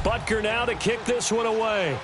Butker now to kick this one away.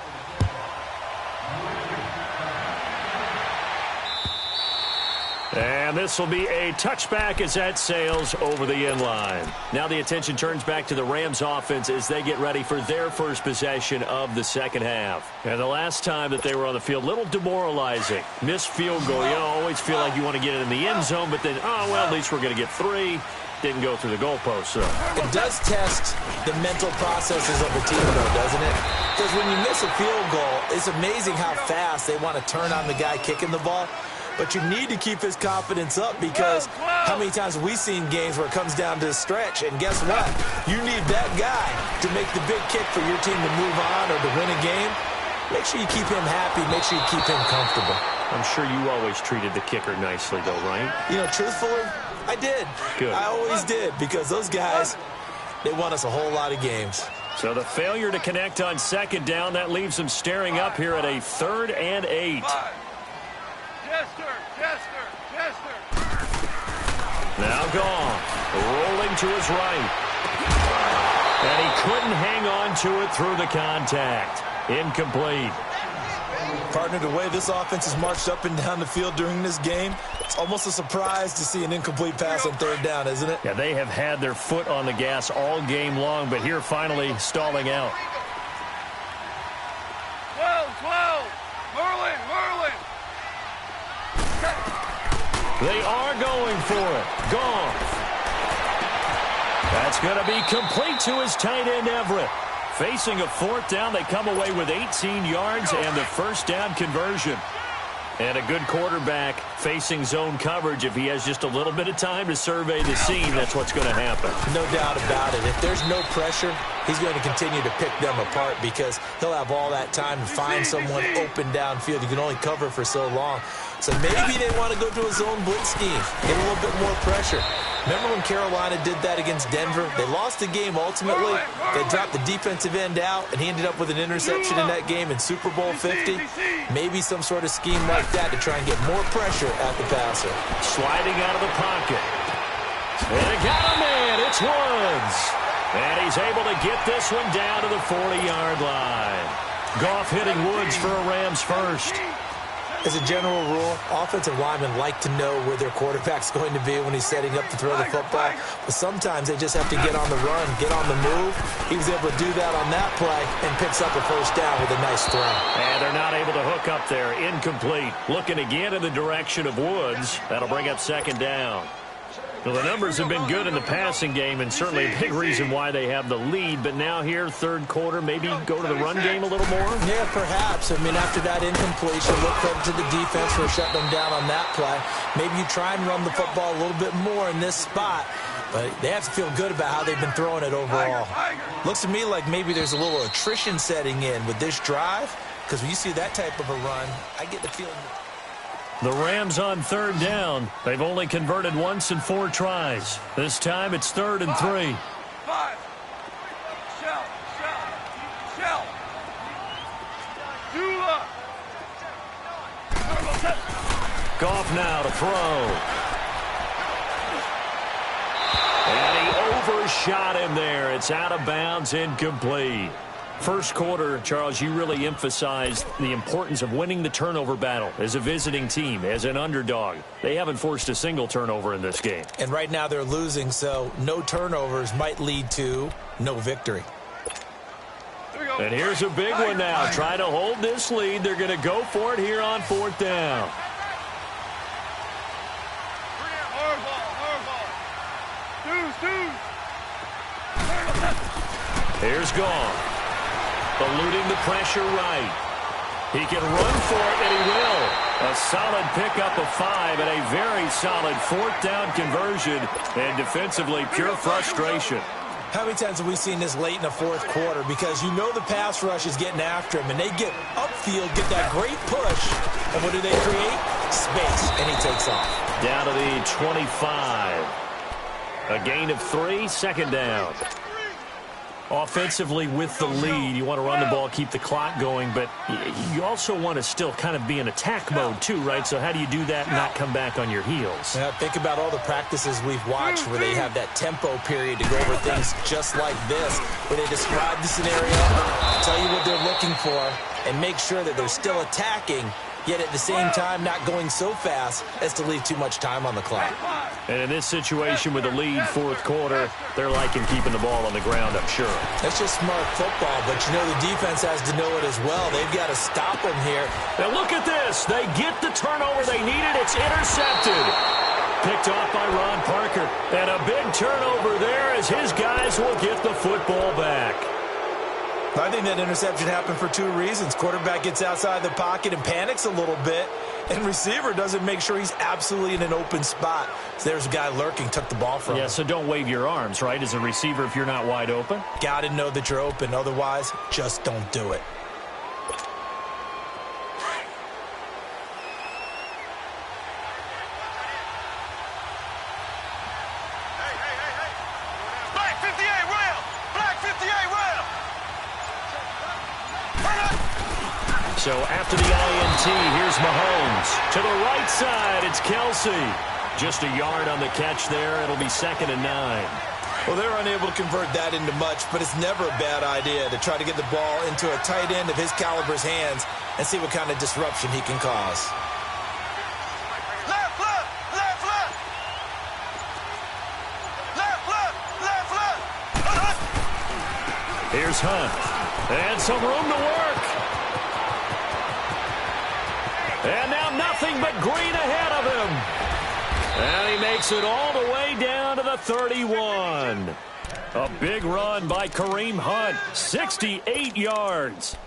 And this will be a touchback as that sails over the end line. Now the attention turns back to the Rams offense as they get ready for their first possession of the second half. And the last time that they were on the field, a little demoralizing. Missed field goal. You always feel like you want to get it in the end zone, but then, oh, well, at least we're going to get 3. Didn't go through the goalpost. So it does test the mental processes of the team, though, doesn't it? Because when you miss a field goal, it's amazing how fast they want to turn on the guy kicking the ball. But you need to keep his confidence up because how many times have we seen games where it comes down to a stretch? And guess what? You need that guy to make the big kick for your team to move on or to win a game. Make sure you keep him happy. Make sure you keep him comfortable. I'm sure you always treated the kicker nicely, though, right? You know, truthfully, I did. Good. I always did because those guys, they won us a whole lot of games. So the failure to connect on second down, that leaves them staring up here at a 3rd and 8. Chester. Now gone. Rolling to his right. And he couldn't hang on to it through the contact. Incomplete. Partner, the way this offense has marched up and down the field during this game, it's almost a surprise to see an incomplete pass on 3rd down, isn't it? Yeah, they have had their foot on the gas all game long, but here finally stalling out. 12. Merlin. They are going for it. Gone. That's going to be complete to his tight end, Everett. Facing a 4th down, they come away with 18 yards and the first down conversion. And a good quarterback facing zone coverage. If he has just a little bit of time to survey the scene, that's what's going to happen. No doubt about it. If there's no pressure, he's going to continue to pick them apart because he'll have all that time to find someone open downfield. You can only cover for so long. So maybe they want to go to a zone blitz scheme, get a little bit more pressure. Remember when Carolina did that against Denver? They lost the game ultimately. They dropped the defensive end out, and he ended up with an interception in that game in Super Bowl 50. Maybe some sort of scheme like that to try and get more pressure at the passer. Sliding out of the pocket. And it got a man. It's Woods. And he's able to get this one down to the 40-yard line. Goff hitting Woods for a Rams first. As a general rule, offensive linemen like to know where their quarterback's going to be when he's setting up to throw the football. But sometimes they just have to get on the run, get on the move. He was able to do that on that play and picks up a first down with a nice throw. And they're not able to hook up there. Incomplete. Looking again in the direction of Woods. That'll bring up 2nd down. Well, the numbers have been good in the passing game and certainly a big reason why they have the lead. But now here, 3rd quarter, maybe go to the run game a little more? Yeah, perhaps. I mean, after that incompletion, look credit to the defense for shutting them down on that play. Maybe you try and run the football a little bit more in this spot. But they have to feel good about how they've been throwing it overall. Looks to me like maybe there's a little attrition setting in with this drive. Because when you see that type of a run, I get the feeling... The Rams on 3rd down. They've only converted once in 4 tries. This time it's 3rd and 3. 5. Shell. Dula. Goff now to throw. And he overshot him there. It's out of bounds, incomplete. First quarter, Charles, you really emphasized the importance of winning the turnover battle as a visiting team, as an underdog. They haven't forced a single turnover in this game. And right now they're losing, so no turnovers might lead to no victory. And here's a big one now. Trying to hold this lead. They're going to go for it here on 4th down. Here's Goff. Eluding the pressure right. He can run for it, and he will. A solid pickup of 5 and a very solid 4th down conversion. And defensively, pure frustration. How many times have we seen this late in the 4th quarter? Because you know the pass rush is getting after him, and they get upfield, get that great push. And what do they create? Space, and he takes off. Down to the 25. A gain of 3, 2nd down. Offensively with the lead, you want to run the ball, keep the clock going, but you also want to still kind of be in attack mode too, right? So how do you do that and not come back on your heels? Yeah, think about all the practices we've watched where they have that tempo period to go over things just like this, where they describe the scenario, tell you what they're looking for, and make sure that they're still attacking, yet at the same time not going so fast as to leave too much time on the clock. And in this situation with the lead, fourth quarter, they're liking keeping the ball on the ground, I'm sure. That's just smart football, but you know the defense has to know it as well. They've got to stop them here. Now look at this. They get the turnover they needed. It's intercepted. Picked off by Ron Parker. And a big turnover there as his guys will get the football back. I think that interception happened for two reasons. Quarterback gets outside the pocket and panics a little bit, and receiver doesn't make sure he's absolutely in an open spot. So there's a guy lurking, took the ball from him. Yeah, so don't wave your arms, right, as a receiver if you're not wide open? Got to know that you're open. Otherwise, just don't do it. Black 58 rail! Black 58 rail! So after the INT, here's Mahomes. To the right side, it's Kelsey. Just a yard on the catch there. It'll be 2nd and 9. Well, they're unable to convert that into much, but it's never a bad idea to try to get the ball into a tight end of his caliber's hands and see what kind of disruption he can cause. Left, left, left, left! Left, left, left, left! Here's Hunt. And some room to work. And now nothing but green ahead of him. And he makes it all the way down to the 31. A big run by Kareem Hunt, 68 yards.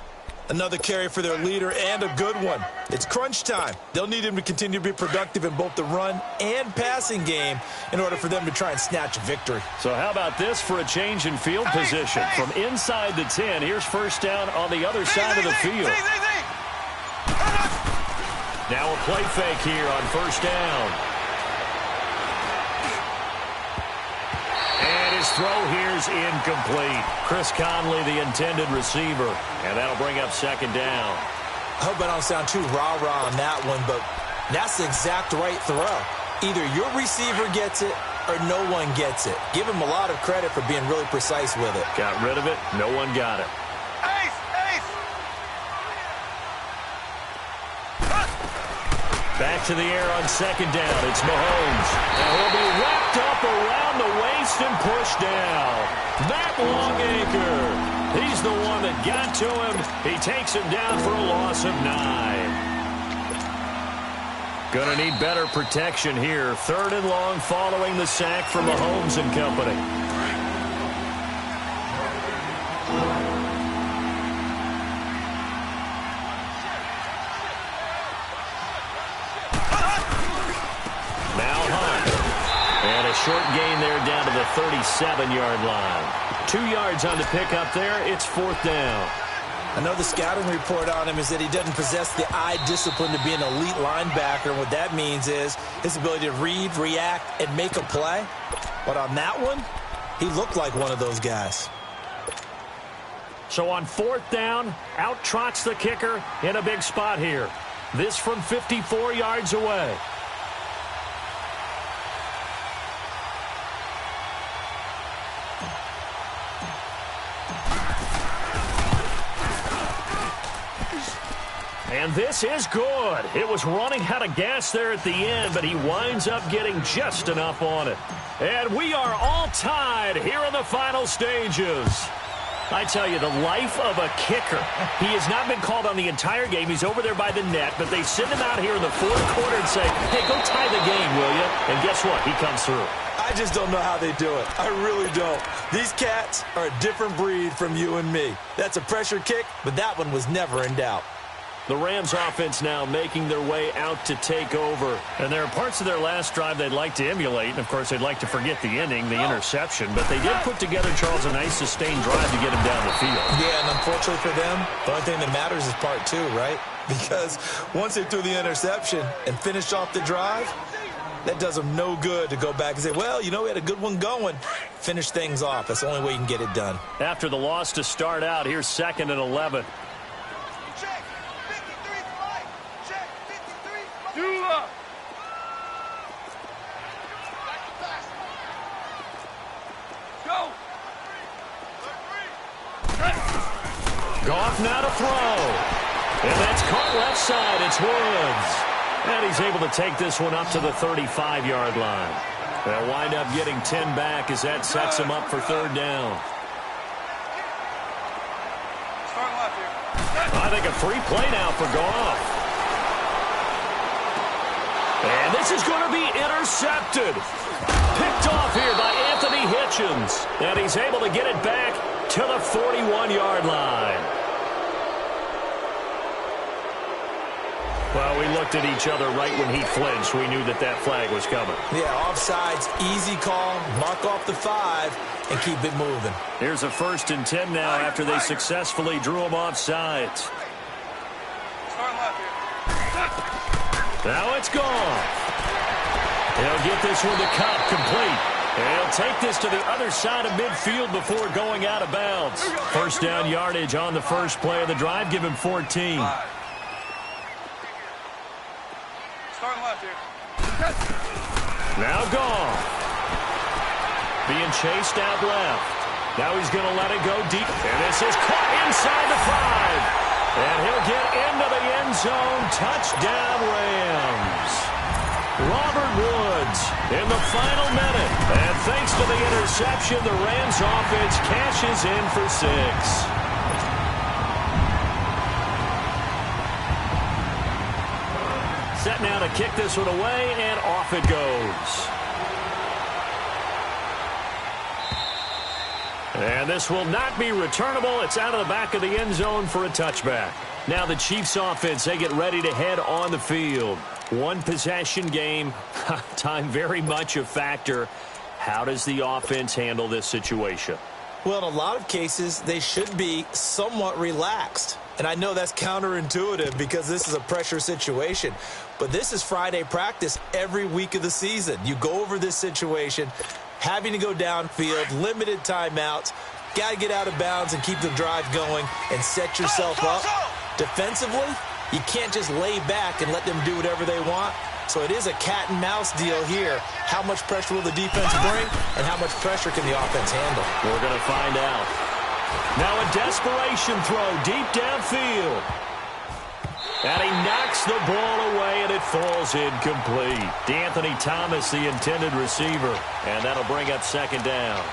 Another carry for their leader and a good one. It's crunch time. They'll need him to continue to be productive in both the run and passing game in order for them to try and snatch a victory. So how about this for a change in field position? From inside the 10, here's first down on the other side of the field. Now a play fake here on first down. And his throw here's incomplete. Chris Conley, the intended receiver. And that'll bring up 2nd down. I hope I don't sound too rah-rah on that one, but that's the exact right throw. Either your receiver gets it or no one gets it. Give him a lot of credit for being really precise with it. Got rid of it. No one got it. Ace, ace! Back to the air on 2nd down. It's Mahomes. And he'll be wrapped up around the waist and pushed down. That long anchor. He's the one that got to him. He takes him down for a loss of 9. Gonna need better protection here. 3rd and long following the sack from Mahomes and company. Short gain there down to the 37-yard line. 2 yards on the pickup there. It's 4th down. I know the scouting report on him is that he doesn't possess the eye discipline to be an elite linebacker. And what that means is his ability to read, react, and make a play. But on that one, he looked like one of those guys. So on 4th down, out trots the kicker in a big spot here. This from 54 yards away. And this is good. It was running out of gas there at the end, but he winds up getting just enough on it. And we are all tied here in the final stages. I tell you, the life of a kicker. He has not been called on the entire game. He's over there by the net, but they send him out here in the 4th quarter and say, hey, go tie the game, will you? And guess what? He comes through. I just don't know how they do it. I really don't. These cats are a different breed from you and me. That's a pressure kick, but that one was never in doubt. The Rams offense now making their way out to take over. And there are parts of their last drive they'd like to emulate. And, of course, they'd like to forget the ending, the interception. But they did put together, Charles, a nice sustained drive to get him down the field. Yeah, and unfortunately for them, the only thing that matters is part 2, right? Because once they threw the interception and finished off the drive, That does them no good to go back and say, well, you know, we had a good one going. Finish things off. That's the only way you can get it done. After the loss to start out, here's 2nd and 11. Check. 53 flight. Check. 53. Do up. Go. Goff now to throw. And that's caught left side. It's Woods. And he's able to take this one up to the 35-yard line. They'll wind up getting 10 back as that sets him up for 3rd down. Start left here. I think a free play now for Goff. And this is going to be intercepted. Picked off here by Anthony Hitchens. And he's able to get it back to the 41-yard line. Well, we looked at each other right when he flinched. We knew that that flag was coming. Yeah, offsides, easy call. Mark off the 5 and keep it moving. Here's a 1st and 10 now after they successfully drew him offsides. Start left here. Now it's gone. He'll get this one to Cup complete. And he'll take this to the other side of midfield before going out of bounds. 1st down yardage on the first play of the drive. Give him 14. Start left here. Now gone. Being chased out left. Now he's going to let it go deep. And this is caught inside the 5. And he'll get into the end zone. Touchdown, Rams. Robert Woods in the final minute. And thanks to the interception, the Rams offense cashes in for 6. Set now to kick this one away, and off it goes. And this will not be returnable. It's out of the back of the end zone for a touchback. Now the Chiefs offense, they get ready to head on the field. One possession game. Time very much a factor. How does the offense handle this situation? Well, in a lot of cases, they should be somewhat relaxed. And I know that's counterintuitive because this is a pressure situation. But this is Friday practice every week of the season. You go over this situation, having to go downfield, limited timeouts, got to get out of bounds and keep the drive going and set yourself up. Defensively, you can't just lay back and let them do whatever they want. So it is a cat and mouse deal here. How much pressure will the defense bring and how much pressure can the offense handle? We're going to find out. Now a desperation throw deep downfield. And he knocks the ball away, and it falls incomplete. DeAnthony Thomas, the intended receiver. And that'll bring up 2nd down.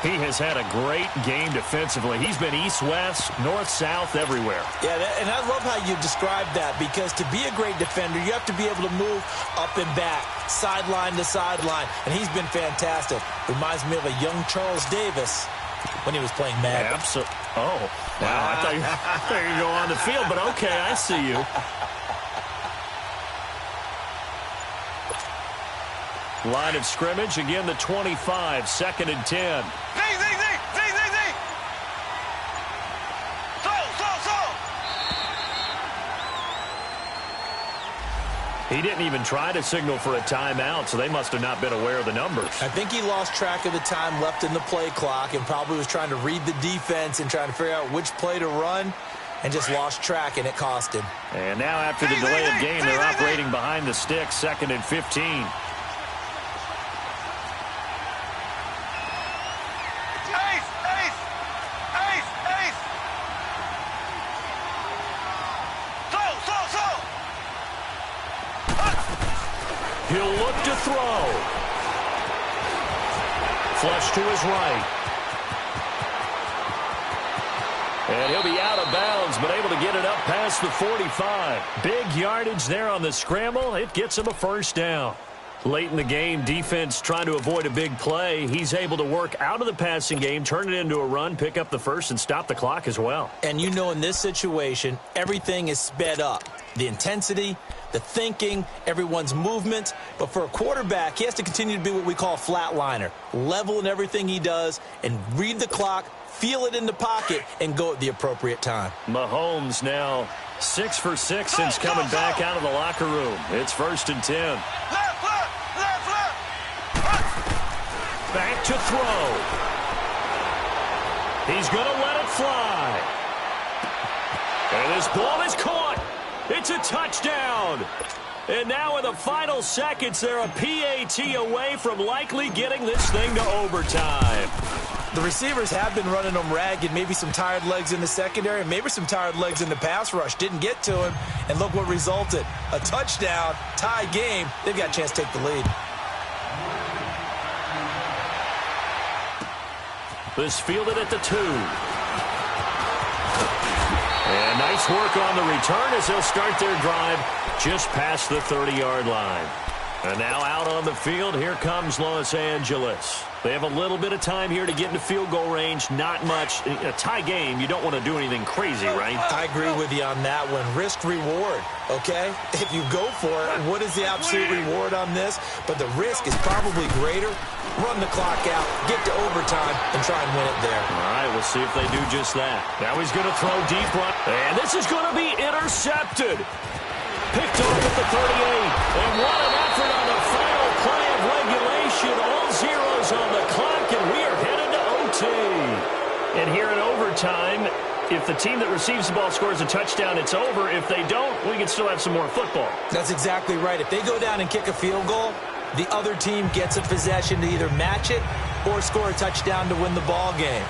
He has had a great game defensively. He's been east-west, north-south, everywhere. Yeah, and I love how you describe that because to be a great defender, you have to be able to move up and back, sideline to sideline, and he's been fantastic. Reminds me of a young Charles Davis when he was playing Madden. Absolutely. Oh, wow. I thought you were going to go on the field, but okay, I see you. Line of scrimmage, again the 25, 2nd and 10. He didn't even try to signal for a timeout, so they must have not been aware of the numbers. I think he lost track of the time left in the play clock and probably was trying to read the defense and trying to figure out which play to run and just lost track, and it cost him. And now after the delay of game, they're operating behind the sticks, 2nd and 15. He'll look to throw. Flush to his right. And he'll be out of bounds, but able to get it up past the 45. Big yardage there on the scramble. It gets him a 1st down. Late in the game, defense trying to avoid a big play. He's able to work out of the passing game, turn it into a run, pick up the 1st, and stop the clock as well. And you know in this situation, everything is sped up. The intensity, the thinking, everyone's movement. But for a quarterback, he has to continue to be what we call a flatliner. Level in everything he does and read the clock, feel it in the pocket, and go at the appropriate time. Mahomes now 6 for 6 since coming back out of the locker room. It's 1st and 10. Left, left, left. Back to throw. He's going to let it fly. And this ball is caught. It's a touchdown. And now in the final seconds, they're a PAT away from likely getting this thing to overtime. The receivers have been running them ragged, maybe some tired legs in the secondary, maybe some tired legs in the pass rush. Didn't get to him, and look what resulted. A touchdown, tie game. They've got a chance to take the lead. This fielded at the 2. And nice work on the return as they'll start their drive just past the 30-yard line. And now out on the field, here comes Los Angeles. They have a little bit of time here to get into field goal range. Not much. In a tie game, you don't want to do anything crazy, right? I agree with you on that one. Risk-reward, okay? If you go for it, what is the absolute reward on this? But the risk is probably greater. Run the clock out, get to overtime, and try and win it there. All right, we'll see if they do just that. Now he's going to throw deep right. And this is going to be intercepted. Picked off at the 38. And what an effort on the final play of regulation. All zeros on the clock, and we are headed to OT. And here in overtime, if the team that receives the ball scores a touchdown, it's over. If they don't, we can still have some more football. That's exactly right. If they go down and kick a field goal, the other team gets a possession to either match it or score a touchdown to win the ball game.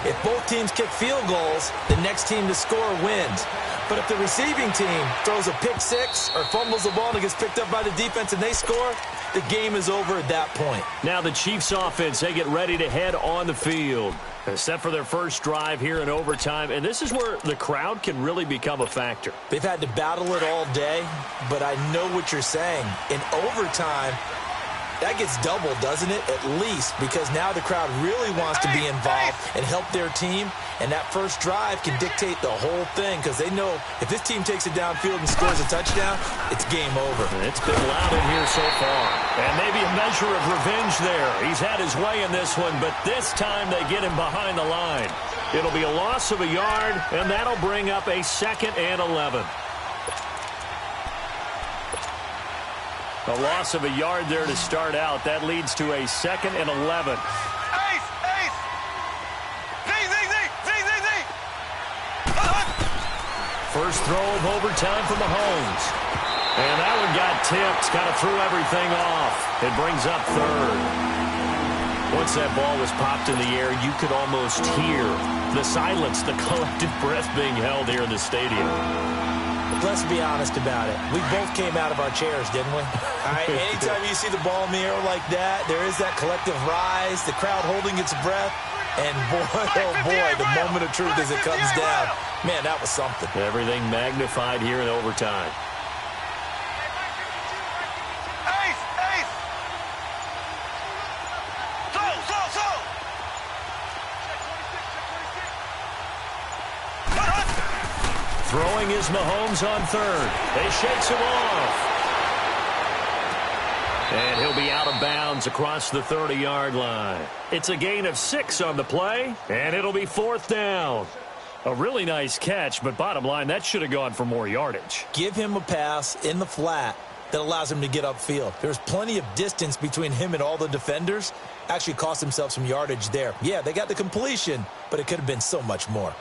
If both teams kick field goals, the next team to score wins. But if the receiving team throws a pick six or fumbles the ball and it gets picked up by the defense and they score, the game is over at that point. Now the Chiefs offense, they get ready to head on the field. They're set for their first drive here in overtime, and this is where the crowd can really become a factor. They've had to battle it all day, but I know what you're saying. In overtime, that gets doubled, doesn't it? At least, because now the crowd really wants to be involved and help their team, and that first drive can dictate the whole thing because they know if this team takes it downfield and scores a touchdown, it's game over. It's been loud in here so far, and maybe a measure of revenge there. He's had his way in this one, but this time they get him behind the line. It'll be a loss of a yard, and that'll bring up a 2nd and 11. A loss of a yard there to start out. That leads to a 2nd and 11. Ace! Ace! Z! First throw of overtime for Mahomes. And that one got tipped. Kind of threw everything off. It brings up 3rd. Once that ball was popped in the air, you could almost hear the silence, the collective breath being held here in the stadium. Let's be honest about it. We both came out of our chairs, didn't we? All right, anytime you see the ball in the air like that, there is that collective rise, the crowd holding its breath, and boy, oh boy, the moment of truth as it comes down. Man, that was something. Everything magnified here in overtime. Ace! Ace! So! Throwing is Mahomes on 3rd. They shakes him off. And he'll be out of bounds across the 30-yard line. It's a gain of 6 on the play, and it'll be 4th down. A really nice catch, but bottom line, that should have gone for more yardage. Give him a pass in the flat that allows him to get upfield. There's plenty of distance between him and all the defenders. Actually cost himself some yardage there. Yeah, they got the completion, but it could have been so much more.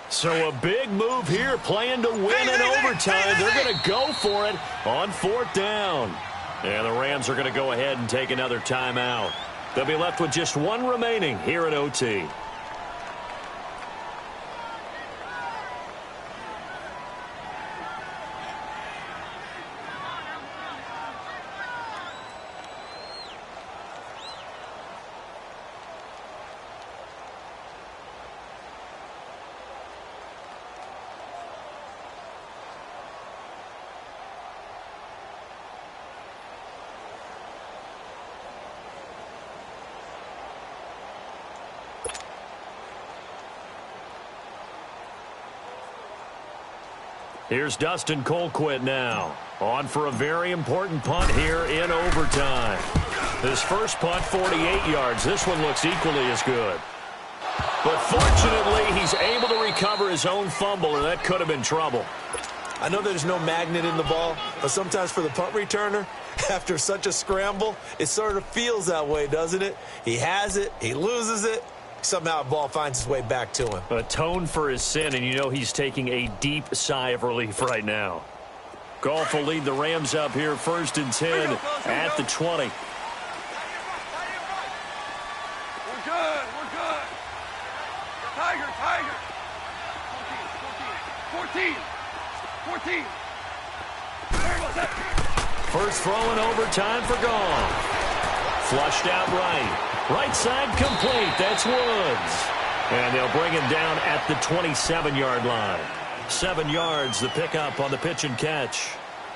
So a big move here, playing to win in overtime. They're going to go for it on 4th down. And the Rams are going to go ahead and take another timeout. They'll be left with just 1 remaining here at OT. Here's Dustin Colquitt now. On for a very important punt here in overtime. His first punt, 48 yards. This one looks equally as good. But fortunately, he's able to recover his own fumble, and that could have been trouble. I know there's no magnet in the ball, but sometimes for the punt returner, after such a scramble, it sort of feels that way, doesn't it? He has it, he loses it, somehow the ball finds its way back to him. Atone for his sin, and you know he's taking a deep sigh of relief right now. Goff will lead the Rams up here, 1st and 10 at the 20. We're good. Tiger. 14. First throw in overtime for Goff. Flushed out right. Right side complete. That's Woods. And they'll bring him down at the 27-yard line. 7 yards, the pickup on the pitch and catch.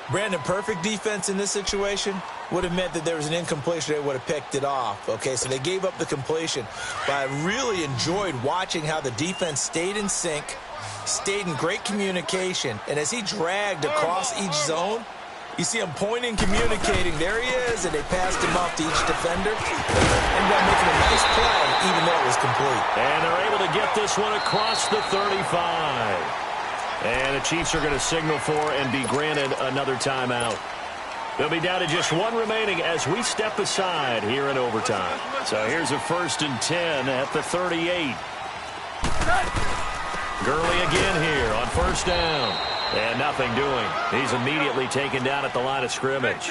Brandon, perfect defense in this situation would have meant that there was an incompletion. They would have picked it off. Okay, so they gave up the completion. But I really enjoyed watching how the defense stayed in sync, stayed in great communication. And as he dragged across each zone, you see him pointing, communicating. There he is, and they passed him off to each defender. Ended up making a nice play, even though it was complete. And they're able to get this one across the 35. And the Chiefs are going to signal for and be granted another timeout. They'll be down to just 1 remaining as we step aside here in overtime. So here's a 1st and 10 at the 38. Gurley again here on 1st down. And nothing doing. He's immediately taken down at the line of scrimmage.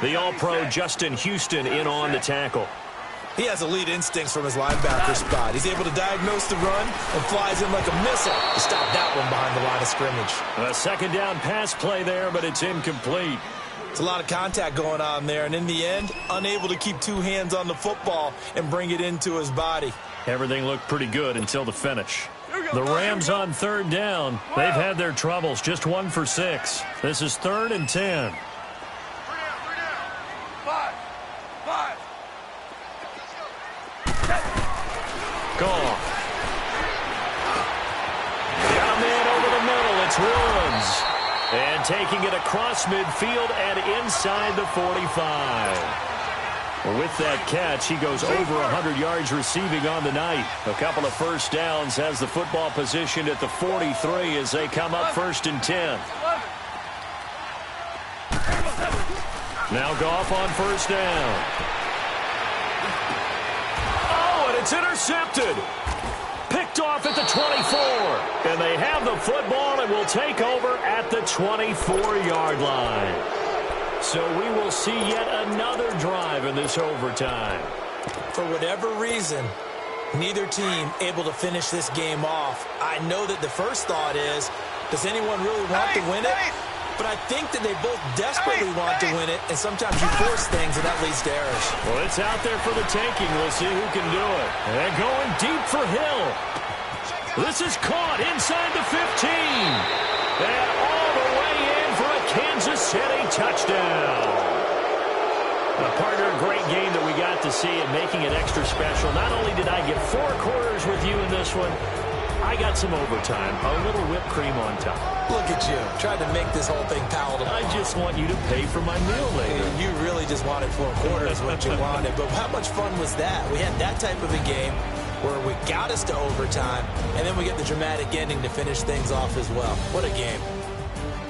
The All-Pro Justin Houston in on the tackle. He has elite instincts from his linebacker spot. He's able to diagnose the run and flies in like a missile to stop that one behind the line of scrimmage. A 2nd down pass play there, but it's incomplete. It's a lot of contact going on there, and in the end, unable to keep 2 hands on the football and bring it into his body. Everything looked pretty good until the finish. The Rams on 3rd down. They've had their troubles, just 1 for 6. This is 3rd and 10. 5. Goff. Got a man over the middle. It's Woods. And taking it across midfield and inside the 45. With that catch, he goes over 100 yards receiving on the night. A couple of 1st downs, has the football positioned at the 43 as they come up 1st and 10. Now Goff on 1st down. Oh, and it's intercepted. Picked off at the 24. And they have the football and will take over at the 24-yard line. So we will see yet another drive in this overtime. For whatever reason, neither team able to finish this game off. I know that the first thought is, does anyone really want to win it? But I think that they both desperately want to win it, and sometimes you force things, and that leads to errors. Well, it's out there for the taking. We'll see who can do it. And going deep for Hill. This is caught inside the 15. And all the way in for a Kansas City touchdown. Partner, a great game that we got to see and making it extra special. Not only did I get 4 quarters with you in this one, I got some overtime, a little whipped cream on top. Look at you, trying to make this whole thing palatable. I just want you to pay for my meal later. You really just wanted 4 quarters, what you wanted. But how much fun was that? We had that type of a game where we got us to overtime, and then we get the dramatic ending to finish things off as well. What a game.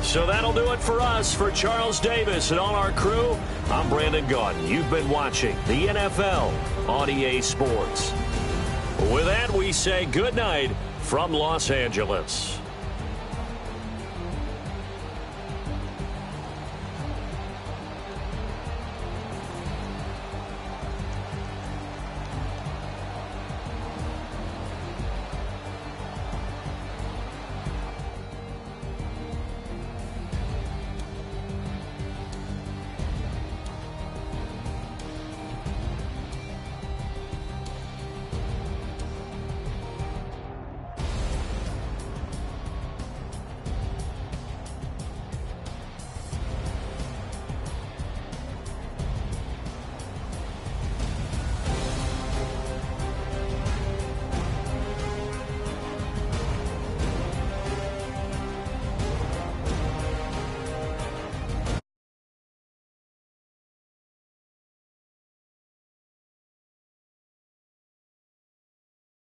So that'll do it for us. For Charles Davis and all our crew, I'm Brandon Gaudin. You've been watching the NFL on EA Sports. With that, we say good night from Los Angeles.